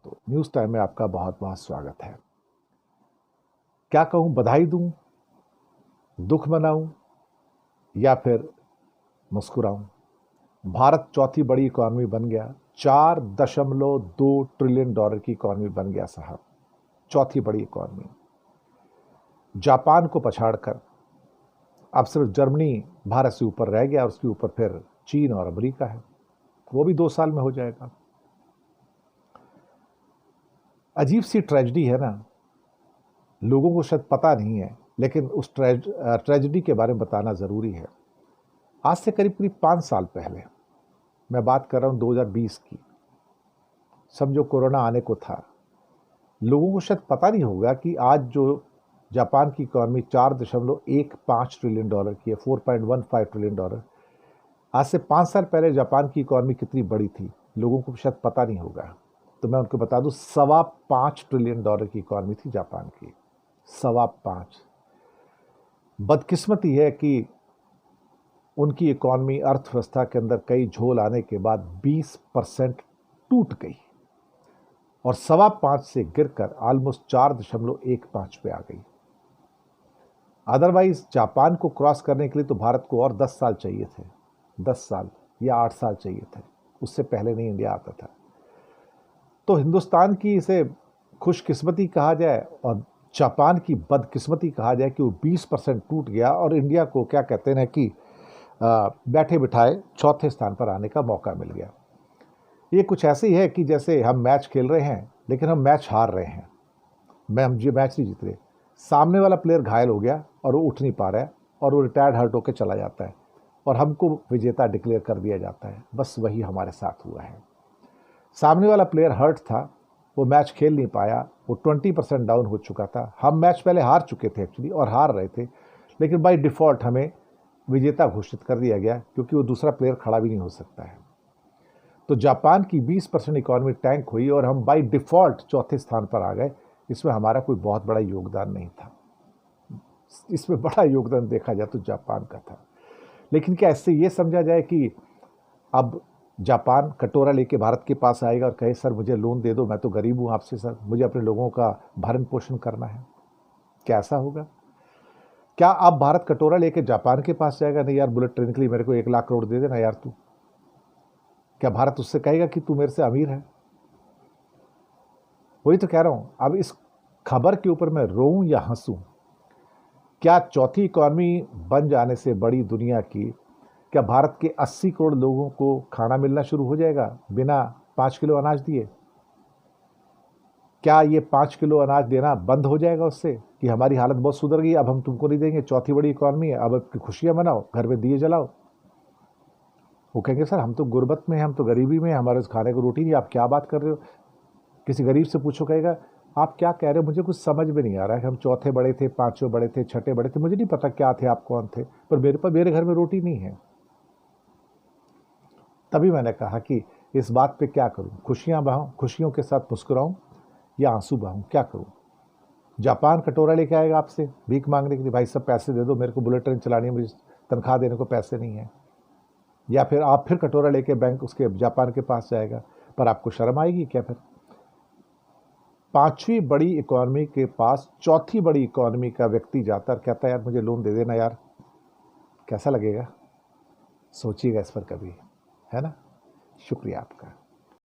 दोस्तों, news time में आपका बहुत बहुत स्वागत है। क्या कहूँ, बधाई दूँ, दुख मनाऊँ या फिर मुस्कुराऊँ। भारत चौथी बड़ी इकॉनमी बन गया। 4.2 ट्रिलियन डॉलर की इकॉनमी बन गया साहब, चौथी बड़ी इकॉनमी। जापान को पछाड़कर अब सिर्फ जर्मनी भारत से ऊपर रह गया और उसके ऊपर फिर चीन और अमेरिका है। वो भी 2 साल में हो जाएगा। अजीब सी ट्रेजेडी है ना, लोगों को शायद पता नहीं है, लेकिन उस ट्रेजेडी के बारे में बताना ज़रूरी है। आज से करीब करीब 5 साल पहले, मैं बात कर रहा हूँ 2020 की, समझो कोरोना आने को था। लोगों को शायद पता नहीं होगा कि आज जो जापान की इकॉनमी 4.15 ट्रिलियन डॉलर की है, 4.15 ट्रिलियन डॉलर, आज से 5 साल पहले जापान की इकॉनमी कितनी बड़ी थी, लोगों को शायद पता नहीं होगा। तो मैं उनको बता दूं, 5.25 ट्रिलियन डॉलर की इकॉनमी थी जापान की। 5.25। बदकिस्मती है कि उनकी इकॉनमी अर्थव्यवस्था के अंदर कई झोल आने के बाद 20% टूट गई और 5.25 से गिरकर ऑलमोस्ट 4.15 पे आ गई। अदरवाइज जापान को क्रॉस करने के लिए तो भारत को और 10 साल चाहिए थे, 10 साल या 8 साल चाहिए थे। उससे पहले नहीं इंडिया आता था। तो हिंदुस्तान की इसे खुशकिस्मती कहा जाए और जापान की बदकिस्मती कहा जाए कि वो 20% टूट गया और इंडिया को क्या कहते हैं कि बैठे बिठाए चौथे स्थान पर आने का मौका मिल गया। ये कुछ ऐसे ही है कि जैसे हम मैच खेल रहे हैं लेकिन हम मैच हार रहे हैं। हम ये मैच नहीं जीत रहे। सामने वाला प्लेयर घायल हो गया और वो उठ नहीं पा रहा है और वो रिटायर्ड हर्ट होकर चला जाता है और हमको विजेता डिक्लेयर कर दिया जाता है। बस वही हमारे साथ हुआ है। सामने वाला प्लेयर हर्ट था, वो मैच खेल नहीं पाया, वो 20% डाउन हो चुका था। हम मैच पहले हार चुके थे एक्चुअली और हार रहे थे, लेकिन बाय डिफ़ॉल्ट हमें विजेता घोषित कर दिया गया क्योंकि वो दूसरा प्लेयर खड़ा भी नहीं हो सकता है। तो जापान की 20% इकॉनमी टैंक हुई और हम बाय डिफ़ॉल्ट चौथे स्थान पर आ गए। इसमें हमारा कोई बहुत बड़ा योगदान नहीं था। इसमें बड़ा योगदान देखा जाए तो जापान का था। लेकिन क्या इससे ये समझा जाए कि अब जापान कटोरा लेके भारत के पास आएगा और कहे सर मुझे लोन दे दो, मैं तो गरीब हूँ आपसे, सर मुझे अपने लोगों का भरण पोषण करना है? क्या ऐसा होगा? क्या अब भारत कटोरा लेके जापान के पास जाएगा, नहीं यार बुलेट ट्रेन के लिए मेरे को 1 लाख करोड़ दे देना यार तू? क्या भारत उससे कहेगा कि तू मेरे से अमीर है? वही तो कह रहा हूँ। अब इस खबर के ऊपर मैं रोऊं या हंसूं? क्या चौथी इकॉनमी बन जाने से बड़ी दुनिया की, क्या भारत के 80 करोड़ लोगों को खाना मिलना शुरू हो जाएगा बिना 5 किलो अनाज दिए? क्या ये 5 किलो अनाज देना बंद हो जाएगा उससे कि हमारी हालत बहुत सुधर गई, अब हम तुमको नहीं देंगे, चौथी बड़ी इकॉनमी है, अब आपकी खुशियां मनाओ, घर में दिए जलाओ? वो कहेंगे सर हम तो गुर्बत में हैं, हम तो गरीबी में हैं, हमारे खाने को रोटी नहीं, आप क्या बात कर रहे हो? किसी गरीब से पूछो, कहेगा आप क्या कह रहे हो, मुझे कुछ समझ में नहीं आ रहा है। हम चौथे बड़े थे, पांचवें बड़े थे, छठे बड़े थे, मुझे नहीं पता क्या थे, आप कौन थे, पर मेरे घर में रोटी नहीं है। तभी मैंने कहा कि इस बात पे क्या करूं, खुशियां बहाऊं, खुशियों के साथ मुस्कुराऊं या आंसू बहाऊं, क्या करूं? जापान कटोरा लेके आएगा आपसे भीख मांगने के लिए, भाई सब पैसे दे दो, मेरे को बुलेट ट्रेन चलानी है, मुझे तनख्वाह देने को पैसे नहीं है। या फिर आप फिर कटोरा लेके बैंक उसके जापान के पास जाएगा, पर आपको शर्म आएगी क्या? फिर 5वीं बड़ी इकॉनमी के पास चौथी बड़ी इकॉनमी का व्यक्ति जाता है, कहता है यार मुझे लोन दे देना यार, कैसा लगेगा? सोचिएगा इस पर कभी, है ना? शुक्रिया आपका।